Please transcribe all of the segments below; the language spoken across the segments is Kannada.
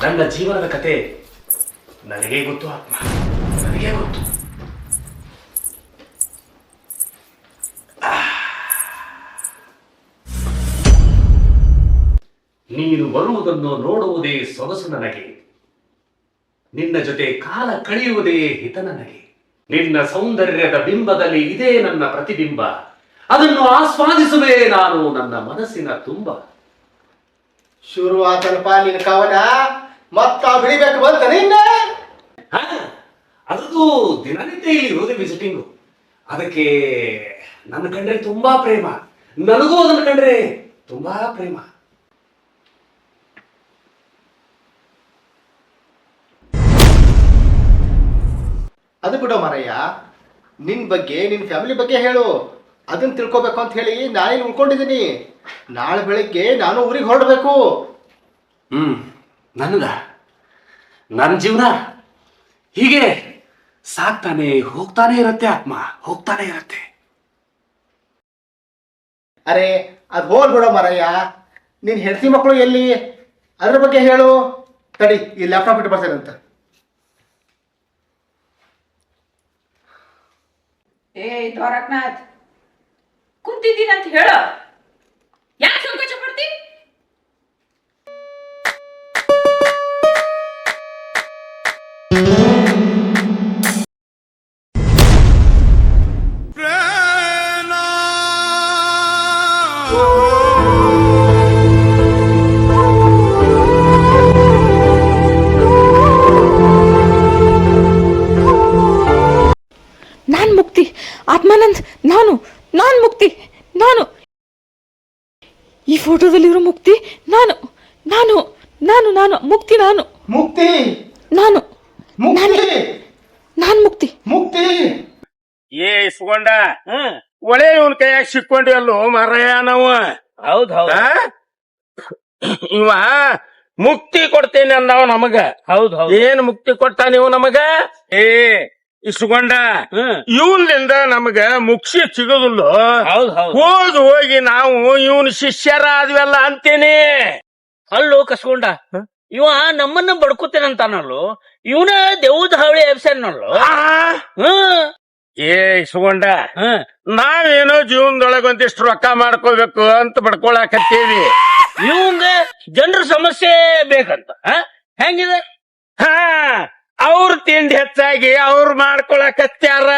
ನನ್ನ ಜೀವನದ ಕತೆ ನನಗೇ ಗೊತ್ತು ಆತ್ಮ, ನನಗೇ ಗೊತ್ತು. ನೀನು ಬರುವುದನ್ನು ನೋಡುವುದೇ ಸೊಗಸು ನನಗೆ, ನಿನ್ನ ಜೊತೆ ಕಾಲ ಕಳೆಯುವುದೇ ಹಿತ ನನಗೆ. ನಿನ್ನ ಸೌಂದರ್ಯದ ಬಿಂಬದಲ್ಲಿ ಇದೇ ನನ್ನ ಪ್ರತಿಬಿಂಬ, ಅದನ್ನು ಆಸ್ವಾದಿಸುವೆ ನಾನು ನನ್ನ ಮನಸ್ಸಿನ ತುಂಬ. ಶುರುವಾತನಪ್ಪ ನಿನ್ನ ಕವನ, ಮತ್ತ ಬಿಡಿಬೇಕು ಬಂತ ನಿನ್ನ. ಅದು ದಿನನಿತ್ಯ ಇಲ್ಲಿ ಇರೋದೇ ವಿಸಿಟಿಂಗು. ಅದಕ್ಕೆ ನನ್ನ ಕಂಡ್ರೆ ತುಂಬಾ ಪ್ರೇಮ, ನನಗೂ ಅದನ್ನು ಕಂಡ್ರೆ ತುಂಬಾ ಪ್ರೇಮ. ಅದು ಬಿಡೋ ಮಾರಯ್ಯ, ನಿನ್ ಬಗ್ಗೆ ನಿನ್ ಫ್ಯಾಮಿಲಿ ಬಗ್ಗೆ ಹೇಳು. ಅದನ್ನ ತಿಳ್ಕೊಬೇಕು ಅಂತ ಹೇಳಿ ನಾನೇನು ಉಳ್ಕೊಂಡಿದ್ದೀನಿ. ನಾಳೆ ಬೆಳಿಗ್ಗೆ ನಾನು ಊರಿಗೆ ಹೊರಡಬೇಕು. ನನ್ನ ಜೀವನ ಹೀಗೆ ಸಾಕ್ತಾನೆ ಹೋಗ್ತಾನೆ ಇರತ್ತೆ ಆತ್ಮ, ಹೋಗ್ತಾನೆ ಇರತ್ತೆ. ಅರೆ ಅದು ಹೋಲ್ ಬಿಡೋ ಮಾರಯ್ಯ, ನಿನ್ ಹೆಂಡತಿ ಮಕ್ಕಳು ಎಲ್ಲಿ, ಅದ್ರ ಬಗ್ಗೆ ಹೇಳು. ತಡಿ, ಈ ಲ್ಯಾಪ್ಟಾಪ್ ಇಟ್ಟು ಬರ್ತೇನಂತ. ಏ ದ್ವಾರಕನಾಥ್, ಕುಂತಿದ್ದೀನಂತ ಹೇಳ, ಯಾಕೆ ಸಂಕೋಚ ಪಡ್ತಿ? ನಾನ್ ಮುಕ್ತಿ, ಆತ್ಮಾನಂದ್, ನಾನು ಮುಕ್ತಿ, ನಾನು ಈ ಫೋಟೋದಲ್ಲಿರೋ ಮುಕ್ತಿ, ನಾನು ನಾನು ನಾನು ನಾನು ಮುಕ್ತಿ, ನಾನು ಮುಕ್ತಿ, ನಾನು ಮುಕ್ತಿ, ನಾನ್ ಮುಕ್ತಿ. ಮುಕ್ತಿ. ಏ ಇಸ್ಕೊಂಡ ಒಳ್ಳೆ ಇವನ್ ಕೈಯಾಗ ಸಿಕ್ಕೊಂಡಿ ಅಲ್ಲೋ ಮಾರಾಯ ನಾವು. ಹೌದ್ ಹೌದ್ ಇವ ಮುಕ್ತಿ ಕೊಡ್ತೇನೆ ಅಂದವ ನಮಗ. ಹೌದ್ ಹೌದ್ ಏನ್ ಮುಕ್ತಿ ಕೊಟ್ಟ ನೀವು ನಮಗ? ಏ ಇಸ್ಕೊಂಡ ಇವನ್ಲಿಂದ ನಮಗ ಮುಕ್ಷಿ ಸಿಗೋದಿಲ್ಲ. ಹೌದ್ ಹೌದ್ ಹೋಗಿ ನಾವು ಇವನ್ ಶಿಷ್ಯರ ಆದ್ವಲ್ಲ ಅಂತೇನೆ. ಅಲ್ಲೋ ಕಸ್ಕೊಂಡ, ಇವ ನಮ್ಮನ್ನ ಬಡ್ಕೋತೇನಂತಾನಲ್ಲೋ, ಇವನ ದೇವದ ಹಾವಳಿ ಎಬ್ಸನ್ನಲ್ಲೋ. ಏ ಇಸ್ಕೊಂಡ, ನಾವೇನೋ ಜೀವನದೊಳಗ ಒಂದಿಷ್ಟು ರೊಕ್ಕ ಮಾಡ್ಕೋಬೇಕು ಅಂತ ಬಡ್ಕೊಳಕತ್ತೀವಿ. ಇವಂಗ ಜನರ ಸಮಸ್ಯೆ ಬೇಕಂತ ಹೆಂಗಿದೆ? ಅವ್ರ ತಿಂಡಿ ಹೆಚ್ಚಾಗಿ ಅವ್ರು ಮಾಡ್ಕೊಳಕತ್ಯಾರ.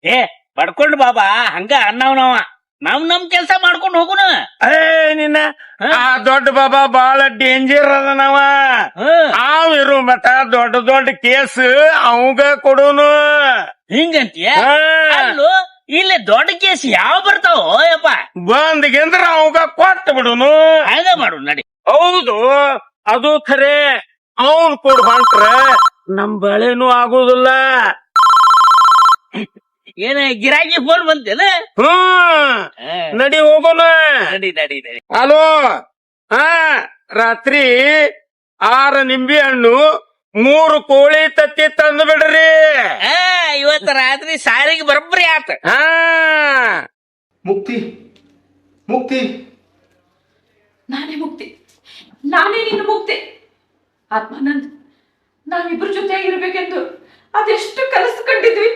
ಏ ಬಡ್ಕೊಂಡ್ ಬಾಬಾ, ಹಂಗ ಅನ್ನವನವ. ನಮ್ ಕೆಲ್ಸ ಮಾಡ್ಕೊಂಡ್ ಹೋಗುನ. ನಿನ್ನ ಆ ದೊಡ್ಡ ಬಾಬಾ ಬಾಳ ಡೇಂಜರ್ ಅದನವ. ಇರು ಮಠ ದೊಡ್ಡ ದೊಡ್ಡ ಕೇಸ್ ಅವಂಗ ಕೊಡುನು. ಹಿಂಗಂತೀಯ? ಅಲ್ಲೋ, ಇಲ್ಲಿ ದೊಡ್ಡ ಕೇಸ್ ಯಾವ ಬರ್ತಾವೋ ಯಪ್ಪ? ಬಂದ್ಗೆಂದ್ರ ಅವಂಗ ಕೊಟ್ಟು ಬಿಡುನು. ಹಂಗ ಮಾಡು ನಡಿ. ಹೌದು, ಅದು ಖರೆ. ಅವನ್ ಕೊಡ್ ಹೊಂಟ್ರ ನಮ್ ಬೆಳೆನೂ ಆಗುದಿಲ್ಲ. ಏನ ಗಿರಾಕಿ ಫೋನ್ ಬಂತೇನ? ನಡಿ ಹೋಗೋಣ. ನಡಿ ನಡಿ ನಡಿ. ಹಲೋ, ರಾತ್ರಿ 6 ನಿಂಬೆ ಹಣ್ಣು 3 ಕೋಳಿ ತತ್ತಿ ತಂದು ಬಿಡ್ರಿ. ಇವತ್ತ ರಾತ್ರಿ ಸಾರಿಗೆ ಬರಬ್ರಿ ಆತ. ಮುಕ್ತಿ, ಮುಕ್ತಿ, ನಾನೇ ಮುಕ್ತಿ, ನಾನೇ ನಿನ್ನ ಮುಕ್ತಿ. ಆತ್ಮಾನಂದ್, ನಾವಿಬ್ರ ಜೊತೆಯಾಗಿರ್ಬೇಕೆಂದು ಅದೆಷ್ಟು ಕನಸು ಕಂಡಿದ್ವಿ.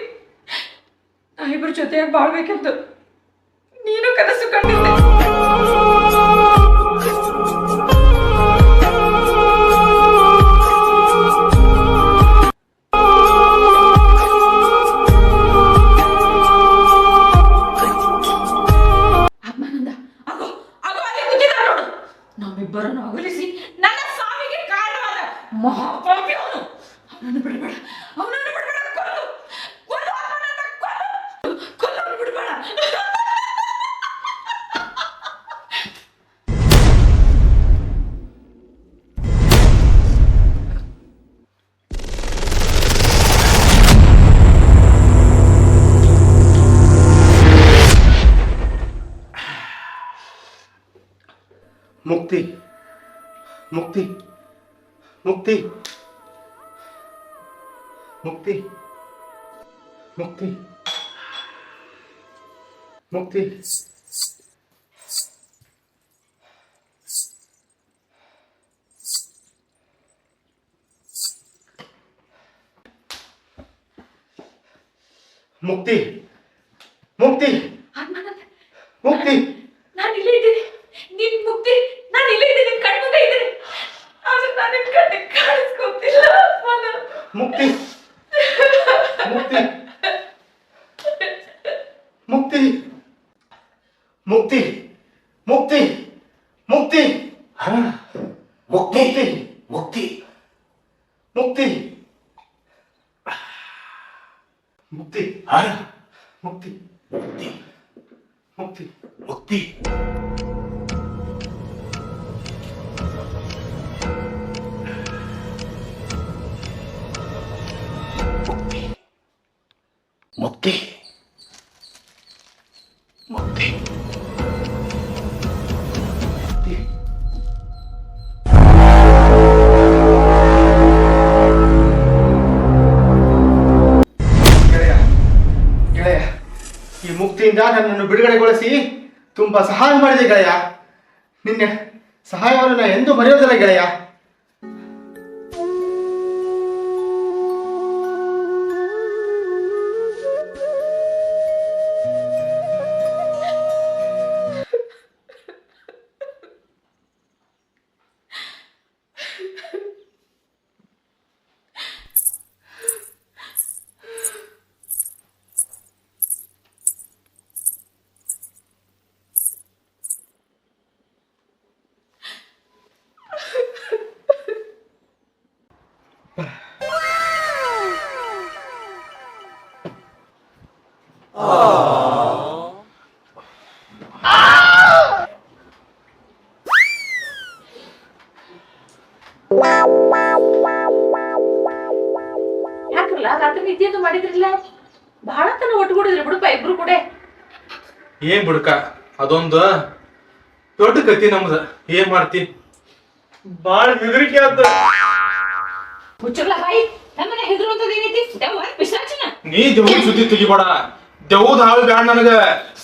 ನಾವಿಬ್ರ ಜೊತೆಯಾಗಿ ಬಾಳ್ಬೇಕೆಂದು ನೀನು ಕನಸು ಕಂಡಿದ್ದೆ. ಆತ್ಮಾನಂದ, ಆಗೋ ಆಗೋ ಅಲ್ಲಿ ಕೂತಿದ್ದ ನೋಡು. ನಮ್ಮಿಬ್ಬರನ್ನು ಅಗಲಿಸಿ ನನ್ನ ಸಾವಿಗೆ ಕಾರಣವಾದ ಮಹಾಪಾಪಿ ಅವನು. ಅವನನ್ನು ಬಿಡಬೇಡ, ಅವನನ್ನು ಬಿಡಬೇಡ. ಕೊಲ್ಲು ಆತ್ಮಾನಂದ, ಕೊಲ್ಲನ್ನು ಬಿಡಬೇಡ. ಮುಕ್ತಿ, ಮುಕ್ತಿ, ಮುಕ್ತಿ, ಮುಕ್ತಿ, ಮುಕ್ತಿ, ಮುಕ್ತಿ. ಮುಕ್ತಿ ಮುಕ್ತಿ ಆತ್ಮಾನಂದ್, ಮುಕ್ತಿ ನಾನು ಇಲ್ಲೇ ಇದ್ದೀನಿ. ನಿನ್ ಮುಕ್ತಿ, ನಾನು ಇಲ್ಲೇ ಇದ್ದೀನಿ, ನಿನ್ ಕಣ್ ಮುಂದೆ ಇದ್ದೀನಿ. ಆದ್ರೆ ನಾನು ನಿನ್ ಕಣ್ಣಿಗೆ ಕಾಣಿಸ್ಕೊತಿಲ್ಲ ಆತ್ಮಾನಂದ್. ಮುಕ್ತಿ ಮುಕ್ತಿ ಮುಕ್ತಿ ಮುಕ್ತಿ ಮುಕ್ತಿ ಮುಕ್ತಿ ಹ? ಮುಕ್ತಿ ಮುಕ್ತಿ ಮುಕ್ತಿ ಮುಕ್ತಿ ಹ? ಮುಕ್ತಿ ಮುಕ್ತಿ ಮುಕ್ತಿ ಮುಕ್ತಿ ಮುಕ್ತಿ ಮುಕ್ತಿ ಗೆಳೆಯ ಗೆಳೆಯ, ಈ ಮುಕ್ತಿಯಿಂದ ನನ್ನನ್ನು ಬಿಡುಗಡೆಗೊಳಿಸಿ ತುಂಬಾ ಸಹಾಯ ಮಾಡಿದೆ ಗೆಳೆಯ. ನಿನ್ನ ಸಹಾಯವನ್ನು ನಾನು ಎಂದೂ ಮರೆಯೋದಿಲ್ಲ ಗೆಳೆಯ. ಯಾಕಲ್ಲ ರಾತ್ರಿ ನಿದ್ದೆಯನ್ನು ಮಾಡಿದ್ರಿಲ್ಲ? ಬಹಳ ತನ ಒಟ್ಟುಗೂಡಿದ್ರಿ ಬಿಡುಪ ಇಬ್ರು ಕೂಡ. ಏನ್ ಬಿಡ್ಕ ಅದೊಂದು ದೊಡ್ಡ ಕತಿ ನಮ್ದ. ಏನ್ ಮಾಡ್ತಿ, ಬಾಳ ಹೆದರಿಕೆ ಆದ. ಮುಚ್ಚಲ್ಲ ಬಾಯಿ, ನಮ್ಮನೆ ಹೆದರುವಂತದ ಏನೈತಿ? ದೆವ್ವ ಪಿಶಾಚಿನ? ನೀ ದೇವ್ರ ಸುದ್ದಿ ತೆಗಿಬೇಡ. ದೇವ್ದ ಹಾಳು ಬ್ಯಾಡ ನನಗ,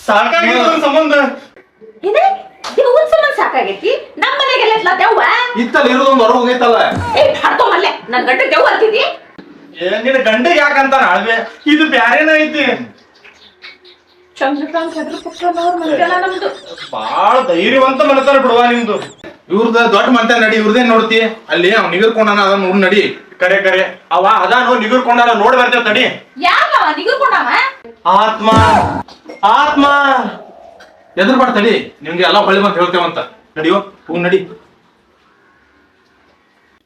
ಸಾಕಾಗಿದೆ ನನ್ ಸಂಬಂಧ. ಏನೇ ದೆವ್ವದ ಸಂಬಂಧ ಸಾಕಾಗೈತಿ? ನಮ್ಮ ಮನೆಗೆಲ್ಲ ದೆವ್ವ? ಇತ್ತಲ್ಲ ಇರೋದೊಂದು ಹೊರ ಹೋಗೈತಲ್ಲ. ಏ ಹಾಡ್ಕೊ ಮಲ್ಲೆ, ನನ್ ಗಂಟೆ ದೆವ್ವ ಅಂತಿದಿ? ನಿನ್ನ ಗಂಡಗೆ ಯಾಕಂತಾನ ಅಳ್ವೆ, ಇದು ಬ್ಯಾರೇನ ಐತಿ. ಚಂದ್ರಕಾಂತ್ ಹೆದ್ರ ಪುತ್ರನವ್ರ ಮನೆಗೆಲ್ಲ ನಮ್ದು. ಬಾಳ ಧೈರ್ಯವಂತ ಮನತಾನ ಬಿಡುವ ನಿಮ್ದು. ಇವ್ರದ ದೊಡ್ಡ ಮಂತ ನಡಿ, ಇವ್ರದೇನ್ ನೋಡ್ತಿ? ಅಲ್ಲಿ ಅವ್ ನಿಗರ್ಕೊಂಡಾನ, ಅದ ನೋಡ್ ನಡಿ. ಕರೆ ಕರೆ ಅವ ಅದಾನು ನಿಗರ್ಕೊಂಡಾನ, ನೋಡ್ ಬರ್ತೇವ್ ತಡಿ. ಯಾವ ನಿಗರ್ಕೊಂಡವ? ಆತ್ಮ ಆತ್ಮ ಎದ್ರ ಬಾಡ ತಡಿ, ನಿಮ್ಗೆ ಎಲ್ಲ ಹೊಳ್ಳಿ ಬಂತ ಹೇಳ್ತೇವಂತ. ನಡಿಯೋ ಹೂ ನಡಿ.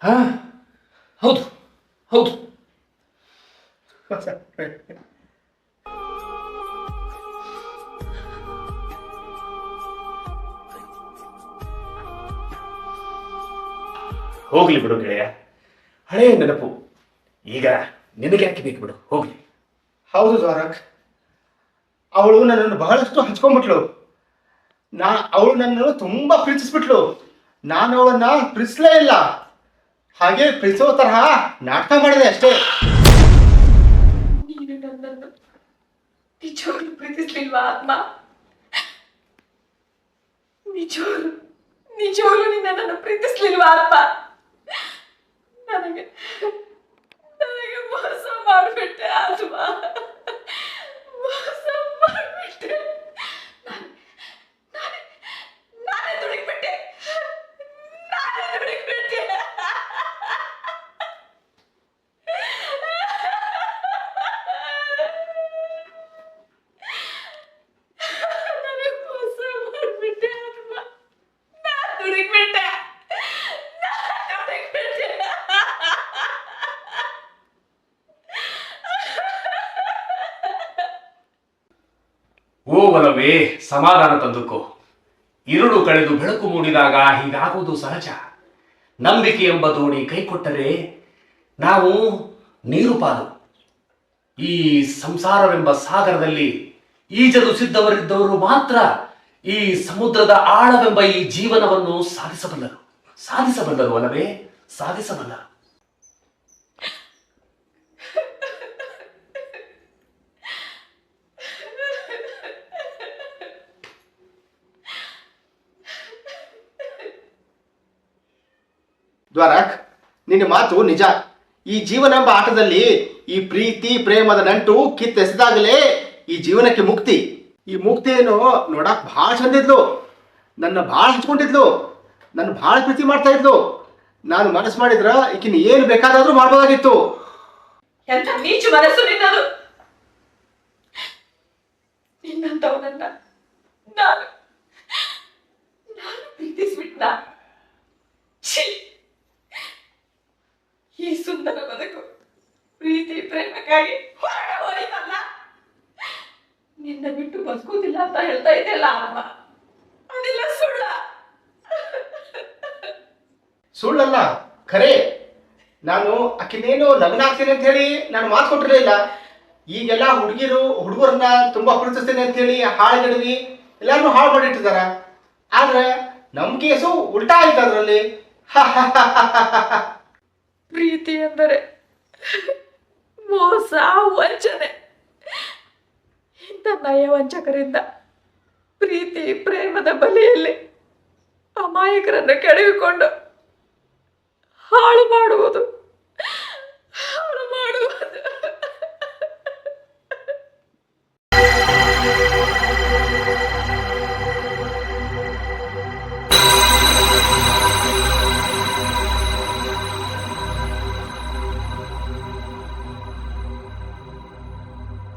ಹ? ಹೌದು ಹೌದು. ಹೋಗ್ಲಿ ಬಿಡು ಗೆಳೆಯ, ಹಳೆಯ ನೆನಪು. ಈಗ ನಿನಗೆ ಯಾಕೆ ಬೇಕು ಬಿಡು, ಹೋಗ್ಲಿ. ಹೌದು ದ್ವಾರಕ್, ಅವಳು ನನ್ನನ್ನು ಬಹಳಷ್ಟು ಹಂಚ್ಕೊಂಡ್ಬಿಟ್ಲು. ಅವಳು ನನ್ನನ್ನು ತುಂಬಾ ಪ್ರೀತಿಸ್ಬಿಟ್ಲು. ನಾನು ಅವಳನ್ನ ಪ್ರೀತಿಸ್ಲೇ ಇಲ್ಲ, ಹಾಗೆ ಪ್ರೀತಿಸೋ ತರಹ ನಾಟಕ ಮಾಡಿದೆ ಅಷ್ಟೇ. ನೀನು ನನ್ನನ್ನು ನಿಜವಾಗ್ಲೂ ಪ್ರೀತಿಸ್ಲಿಲ್ವಾ ಆತ್ಮ? ನಿಜವಾಗ್ಲೂ ನೀನು ನನ್ನನ್ನು ಪ್ರೀತಿಸ್ಲಿಲ್ವಾ ಆತ್ಮ? ನನಗೆ ಮೋಸ ಮಾಡ್ಬಿಟ್ಟೆ ಆತ್ಮ, ಮೋಸ ಮಾಡ್ಬಿಟ್ಟೆ. ನಾನೇ ದುಡುಕ್ಬಿಟ್ಟೆ. ಓ ಒಲವೇ, ಸಮಾಧಾನ ತಂದುಕೋ. ഇരുಳು ಕಳೆದು ಬೆಳಕು ಮೂಡಿದಾಗ ಹೀಗಾಗುವುದು ಸಹಜ. ನಂಬಿಕೆ ಎಂಬ ದೋಣಿ ಕೈಕೊಟ್ಟರೆ ನಾವು ನೀರು ಪಾಲು. ಈ ಸಂಸಾರವೆಂಬ ಸಾಗರದಲ್ಲಿ ಈಜಲು ಸಿದ್ಧವರಿದ್ದವರು ಮಾತ್ರ ಈ ಸಮುದ್ರದ ಆಳವೆಂಬ ಈ ಜೀವನವನ್ನು ಸಾಧಿಸಬಲ್ಲರು ಅಲ್ಲವೇ? ಸಾಧಿಸಬಲ್ಲರು. ದ್ವಾರಕ್, ನಿನ್ನ ಮಾತು ನಿಜ. ಈ ಜೀವನ ಎಂಬ ಆಟದಲ್ಲಿ ಈ ಪ್ರೀತಿ ಪ್ರೇಮದ ನಂಟು ಕಿತ್ತೆಸೆದಾಗಲೇ ಈ ಜೀವನಕ್ಕೆ ಮುಕ್ತಿ. ಈ ಮುಕ್ತಿಯನ್ನು ನೋಡಕ್ ಭಾಳ ಚಂದಿದ್ಲು, ನನ್ನ ಭಾಳ ಹಚ್ಕೊಂಡಿದ್ಲು, ನನ್ನ ಭಾಳ ಪ್ರೀತಿ ಮಾಡ್ತಾ ಇದ್ಲು. ನಾನು ಮನಸ್ಸು ಮಾಡಿದ್ರ ಈಕಿನ ಏನು ಬೇಕಾದ್ರೂ ಮಾಡ್ಬೋದಾಗಿತ್ತು. ಎಂತ ನೀಚ ಮನಸ್ಸು ನಿನ್ನದು. ನಿನ್ನಂತವನನ್ನ ನಾನು ಪ್ರೀತಿಸ್ಬಿಟ್ಟ. ಈ ಸುಂದರ ಬದುಕು ಪ್ರೀತಿ ಪ್ರೇಮಕ್ಕಾಗಿ ಹೋಯ್ತಲ್ಲ. ನಿನ್ನ ಬಿಟ್ಟು ಬದುಕುವುದಿಲ್ಲ ಅಂತ ಹೇಳ್ತಾ ಇದೆಯಲ್ಲ ಅಮ್ಮ, ಅದೆಲ್ಲ ಸುಳ್ಳ. ಸುಳ್ಳಲ್ಲ, ಖರೆ. ನಾನು ಆಕಿನೇನು ಲಗ್ನ ಆಗ್ತೀನಿ ಅಂತ ಹೇಳಿ ನಾನು ಮಾತು ಕೊಟ್ಟಿರಲಿಲ್ಲ. ಈಗೆಲ್ಲ ಹುಡುಗರನ್ನ ತುಂಬಾ ಪ್ರೀತಿಸ್ತೇನೆ ಅಂತ ಹೇಳಿ ಹಾಳುಗಡವಿ ಎಲ್ಲಾರು ಹಾಳು ಮಾಡಿಟ್ಟಿದಾರ. ಆದ್ರೆ ನಮ್ ಕೇಸು ಉಲ್ಟಾ ಆಯ್ತು ಅದ್ರಲ್ಲಿ. ಪ್ರೀತಿ ಎಂದರೆ ಮೋಸ, ವಂಚನೆ. ಇಂಥ ನಯವಂಚಕರಿಂದ ಪ್ರೀತಿ ಪ್ರೇಮದ ಬಲೆಯಲ್ಲಿ ಅಮಾಯಕರನ್ನು ಕೆಡವಿಕೊಂಡು ಹಾಳು ಮಾಡುವುದು.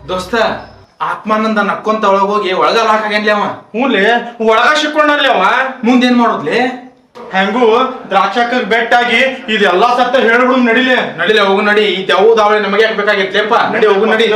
ದೋಸ್ತ, ಆತ್ಮಾನಂದ ನಕ್ಕೊಂತ ಒಳಗೋಗಿ ಒಳಗ ಲಾಕ್ ಆಗ್ಯಾನ್ಲಿ ಅವ. ಹ್ಞೂಲಿ, ಒಳಗ ಸಿಕ್ಕೊಂಡಲ್ಲಿ ಅವ. ಮುಂದೇನ್ ಮಾಡೋದ್ಲಿ? ಹೆಂಗೂ ದ್ರಾಕ್ಷಾಕ ಬೆಟ್ಟಾಗಿ ಇದೆಲ್ಲಾ ಸತ್ತ ಹೇಳ್ಬಿಡು. ನಡಿಲೆ ಹೋಗು, ನಡಿ. ಈ ದೆವ್ವ ದಾವಳಿ ನಮಗೆ ಯಾಕೆ ಬೇಕಾಗಿತ್ಲೇಪ್ಪ? ನಡಿ ಹೋಗು, ನಡಿ.